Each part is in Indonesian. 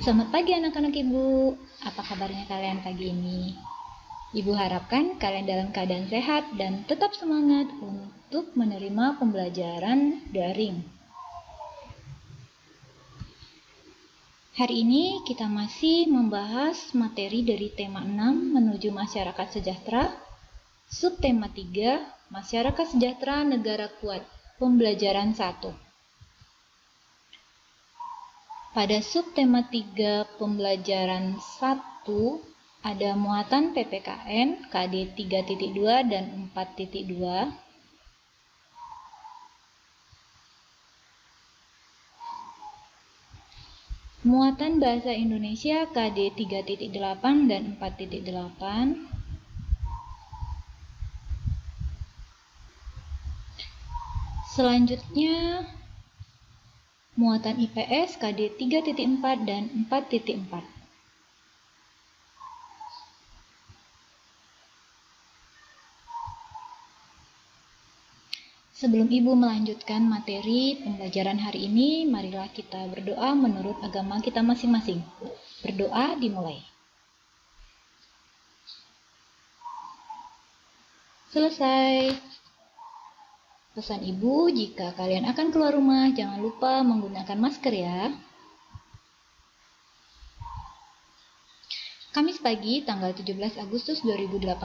Selamat pagi anak-anak Ibu. Apa kabarnya kalian pagi ini? Ibu harapkan kalian dalam keadaan sehat dan tetap semangat untuk menerima pembelajaran daring. Hari ini kita masih membahas materi dari tema 6 menuju masyarakat sejahtera, subtema 3, masyarakat sejahtera negara kuat, pembelajaran 1. Pada subtema 3 pembelajaran 1 ada muatan PPKN KD 3.2 dan 4.2. Muatan bahasa Indonesia KD 3.8 dan 4.8. Selanjutnya muatan IPS KD 3.4 dan 4.4. Sebelum Ibu melanjutkan materi pembelajaran hari ini, marilah kita berdoa menurut agama kita masing-masing. Berdoa dimulai. Selesai. Pesan Ibu, jika kalian akan keluar rumah, jangan lupa menggunakan masker ya. Kamis pagi, tanggal 17 Agustus 2018,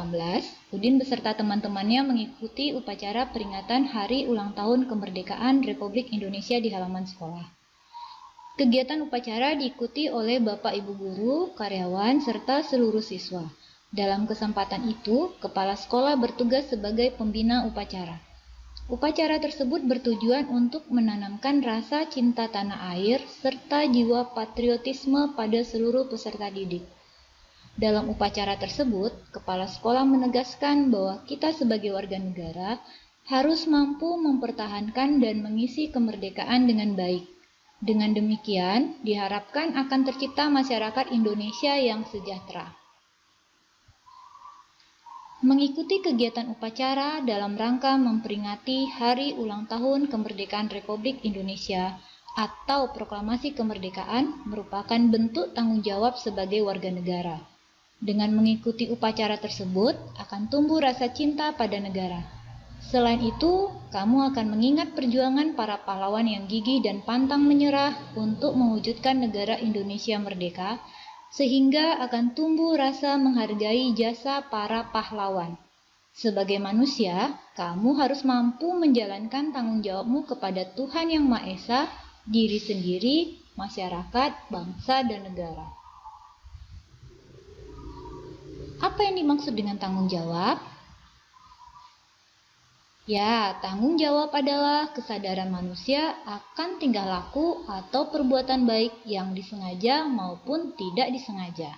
Udin beserta teman-temannya mengikuti upacara peringatan Hari Ulang Tahun Kemerdekaan Republik Indonesia di halaman sekolah. Kegiatan upacara diikuti oleh Bapak Ibu Guru, karyawan, serta seluruh siswa. Dalam kesempatan itu, kepala sekolah bertugas sebagai pembina upacara. Upacara tersebut bertujuan untuk menanamkan rasa cinta tanah air serta jiwa patriotisme pada seluruh peserta didik. Dalam upacara tersebut, kepala sekolah menegaskan bahwa kita sebagai warga negara harus mampu mempertahankan dan mengisi kemerdekaan dengan baik. Dengan demikian, diharapkan akan tercipta masyarakat Indonesia yang sejahtera. Mengikuti kegiatan upacara dalam rangka memperingati Hari Ulang Tahun Kemerdekaan Republik Indonesia atau Proklamasi Kemerdekaan merupakan bentuk tanggung jawab sebagai warga negara. Dengan mengikuti upacara tersebut akan tumbuh rasa cinta pada negara. Selain itu, kamu akan mengingat perjuangan para pahlawan yang gigih dan pantang menyerah untuk mewujudkan negara Indonesia merdeka, sehingga akan tumbuh rasa menghargai jasa para pahlawan. Sebagai manusia, kamu harus mampu menjalankan tanggung jawabmu kepada Tuhan Yang Maha Esa, diri sendiri, masyarakat, bangsa, dan negara. Apa yang dimaksud dengan tanggung jawab? Ya, tanggung jawab adalah kesadaran manusia akan tingkah laku atau perbuatan baik yang disengaja maupun tidak disengaja.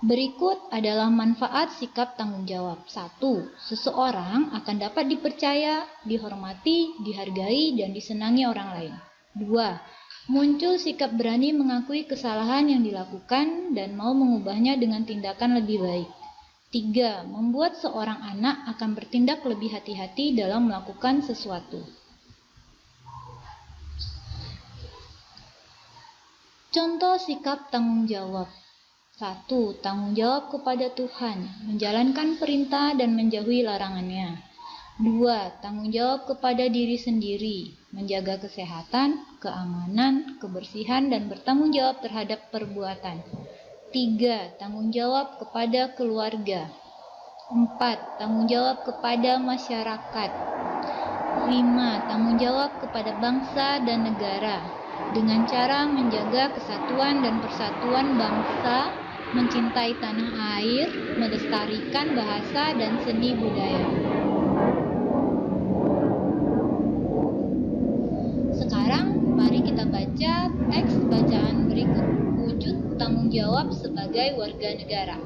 Berikut adalah manfaat sikap tanggung jawab. 1. Seseorang akan dapat dipercaya, dihormati, dihargai, dan disenangi orang lain. 2. Muncul sikap berani mengakui kesalahan yang dilakukan dan mau mengubahnya dengan tindakan lebih baik. 3. Membuat seorang anak akan bertindak lebih hati-hati dalam melakukan sesuatu. Contoh sikap tanggung jawab. 1. Tanggung jawab kepada Tuhan, menjalankan perintah dan menjauhi larangannya. 2. Tanggung jawab kepada diri sendiri, menjaga kesehatan, keamanan, kebersihan, dan bertanggung jawab terhadap perbuatan. 3. Tanggung jawab kepada keluarga. 4. Tanggung jawab kepada masyarakat. 5. Tanggung jawab kepada bangsa dan negara dengan cara menjaga kesatuan dan persatuan bangsa, mencintai tanah air, melestarikan bahasa dan seni budaya. Sekarang mari kita baca teks bacaan berikut. Wujud tanggung jawab sebagai warga negara.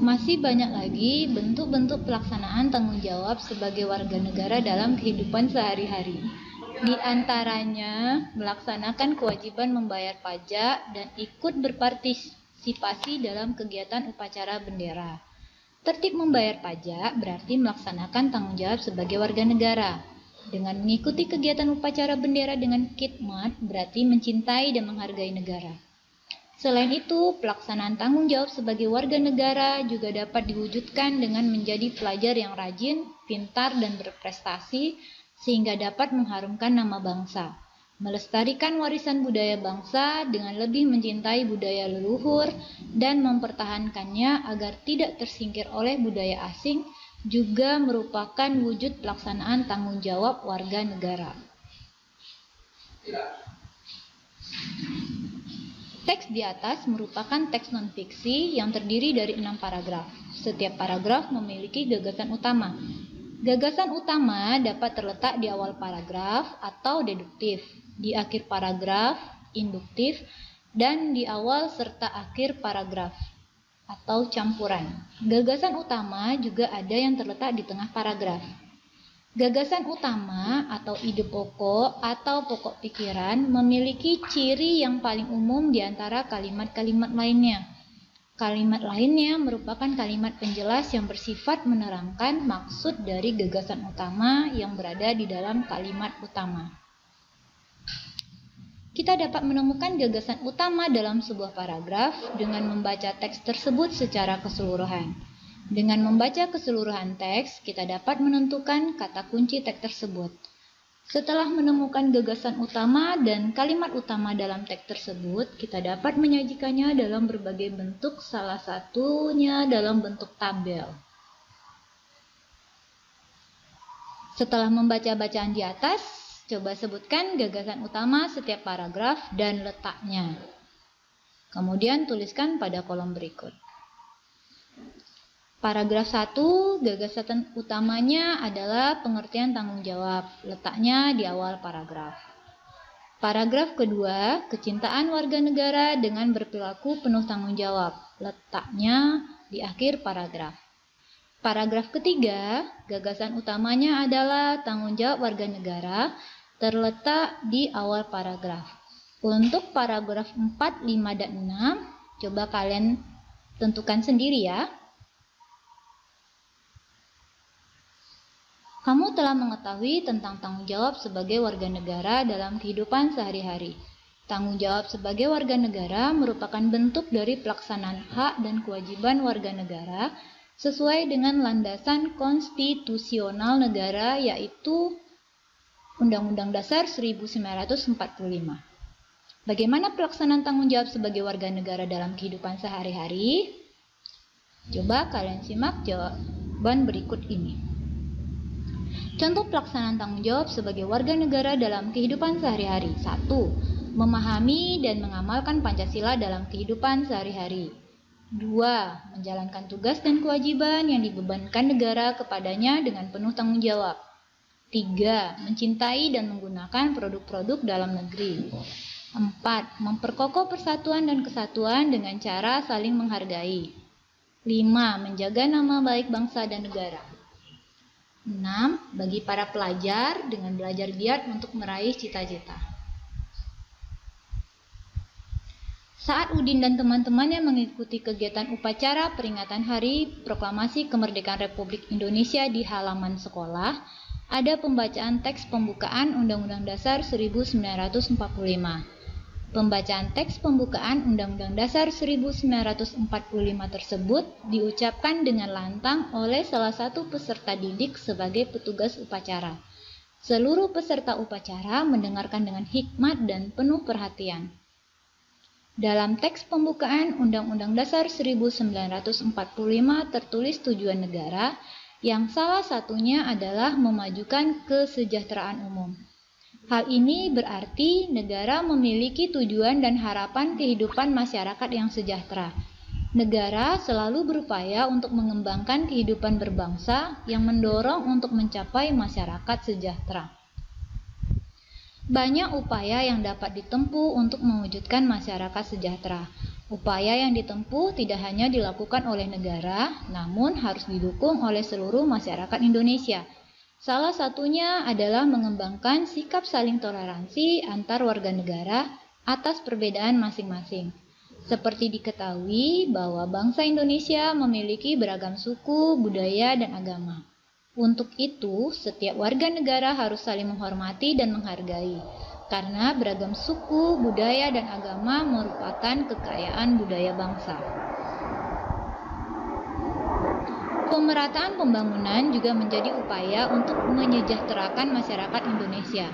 Masih banyak lagi bentuk-bentuk pelaksanaan tanggung jawab sebagai warga negara dalam kehidupan sehari-hari. Di antaranya, melaksanakan kewajiban membayar pajak dan ikut berpartisipasi dalam kegiatan upacara bendera. Tertib membayar pajak berarti melaksanakan tanggung jawab sebagai warga negara. Dengan mengikuti kegiatan upacara bendera dengan khidmat berarti mencintai dan menghargai negara. Selain itu, pelaksanaan tanggung jawab sebagai warga negara juga dapat diwujudkan dengan menjadi pelajar yang rajin, pintar, dan berprestasi sehingga dapat mengharumkan nama bangsa, melestarikan warisan budaya bangsa dengan lebih mencintai budaya leluhur dan mempertahankannya agar tidak tersingkir oleh budaya asing juga merupakan wujud pelaksanaan tanggung jawab warga negara. Teks di atas merupakan teks non-fiksi yang terdiri dari 6 paragraf. Setiap paragraf memiliki gagasan utama. Gagasan utama dapat terletak di awal paragraf atau deduktif, di akhir paragraf, induktif, dan di awal serta akhir paragraf atau campuran. Gagasan utama juga ada yang terletak di tengah paragraf. Gagasan utama atau ide pokok atau pokok pikiran memiliki ciri yang paling umum di antara kalimat-kalimat lainnya. Kalimat lainnya merupakan kalimat penjelas yang bersifat menerangkan maksud dari gagasan utama yang berada di dalam kalimat utama. Kita dapat menemukan gagasan utama dalam sebuah paragraf dengan membaca teks tersebut secara keseluruhan. Dengan membaca keseluruhan teks, kita dapat menentukan kata kunci teks tersebut. Setelah menemukan gagasan utama dan kalimat utama dalam teks tersebut, kita dapat menyajikannya dalam berbagai bentuk, salah satunya dalam bentuk tabel. Setelah membaca bacaan di atas, coba sebutkan gagasan utama setiap paragraf dan letaknya. Kemudian tuliskan pada kolom berikut. Paragraf 1, gagasan utamanya adalah pengertian tanggung jawab. Letaknya di awal paragraf. Paragraf kedua, kecintaan warga negara dengan berperilaku penuh tanggung jawab. Letaknya di akhir paragraf. Paragraf ketiga, gagasan utamanya adalah tanggung jawab warga negara, terletak di awal paragraf. Untuk paragraf 4, 5, dan 6, coba kalian tentukan sendiri ya. Kamu telah mengetahui tentang tanggung jawab sebagai warga negara dalam kehidupan sehari-hari. Tanggung jawab sebagai warga negara merupakan bentuk dari pelaksanaan hak dan kewajiban warga negara sesuai dengan landasan konstitusional negara yaitu Undang-Undang Dasar 1945. Bagaimana pelaksanaan tanggung jawab sebagai warga negara dalam kehidupan sehari-hari? Coba kalian simak jawaban berikut ini. Contoh pelaksanaan tanggung jawab sebagai warga negara dalam kehidupan sehari-hari. 1. Memahami dan mengamalkan Pancasila dalam kehidupan sehari-hari. 2. Menjalankan tugas dan kewajiban yang dibebankan negara kepadanya dengan penuh tanggung jawab. 3. Mencintai dan menggunakan produk-produk dalam negeri. 4. Memperkokoh persatuan dan kesatuan dengan cara saling menghargai. 5. Menjaga nama baik bangsa dan negara. 6. Bagi para pelajar dengan belajar giat untuk meraih cita-cita. Saat Udin dan teman-temannya mengikuti kegiatan upacara peringatan Hari Proklamasi Kemerdekaan Republik Indonesia di halaman sekolah, ada pembacaan teks pembukaan Undang-Undang Dasar 1945. Pembacaan teks pembukaan Undang-Undang Dasar 1945 tersebut diucapkan dengan lantang oleh salah satu peserta didik sebagai petugas upacara. Seluruh peserta upacara mendengarkan dengan hikmat dan penuh perhatian. Dalam teks pembukaan Undang-Undang Dasar 1945 tertulis tujuan negara yang salah satunya adalah memajukan kesejahteraan umum. Hal ini berarti negara memiliki tujuan dan harapan kehidupan masyarakat yang sejahtera. Negara selalu berupaya untuk mengembangkan kehidupan berbangsa yang mendorong untuk mencapai masyarakat sejahtera. Banyak upaya yang dapat ditempuh untuk mewujudkan masyarakat sejahtera. Upaya yang ditempuh tidak hanya dilakukan oleh negara, namun harus didukung oleh seluruh masyarakat Indonesia. Salah satunya adalah mengembangkan sikap saling toleransi antar warga negara atas perbedaan masing-masing. Seperti diketahui bahwa bangsa Indonesia memiliki beragam suku, budaya, dan agama. Untuk itu, setiap warga negara harus saling menghormati dan menghargai. Karena beragam suku, budaya, dan agama merupakan kekayaan budaya bangsa. Pemerataan pembangunan juga menjadi upaya untuk menyejahterakan masyarakat Indonesia.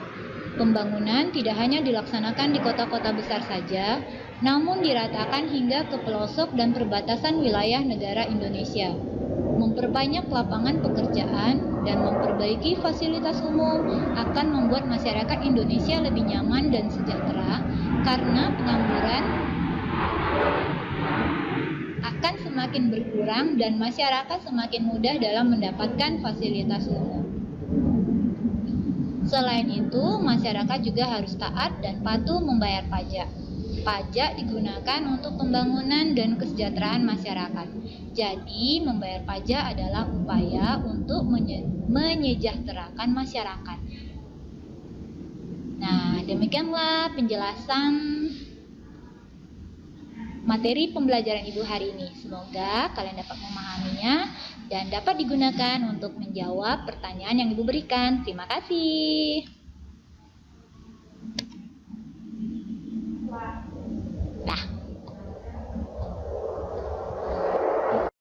Pembangunan tidak hanya dilaksanakan di kota-kota besar saja, namun diratakan hingga ke pelosok dan perbatasan wilayah negara Indonesia. Memperbanyak lapangan pekerjaan dan memperbaiki fasilitas umum akan membuat masyarakat Indonesia lebih nyaman dan sejahtera karena pengangguran akan semakin berkurang dan masyarakat semakin mudah dalam mendapatkan fasilitas umum. Selain itu, masyarakat juga harus taat dan patuh membayar pajak. Pajak digunakan untuk pembangunan dan kesejahteraan masyarakat. Jadi, membayar pajak adalah upaya untuk menyejahterakan masyarakat. Nah, demikianlah penjelasan materi pembelajaran Ibu hari ini. Semoga kalian dapat memahaminya dan dapat digunakan untuk menjawab pertanyaan yang Ibu berikan. Terima kasih.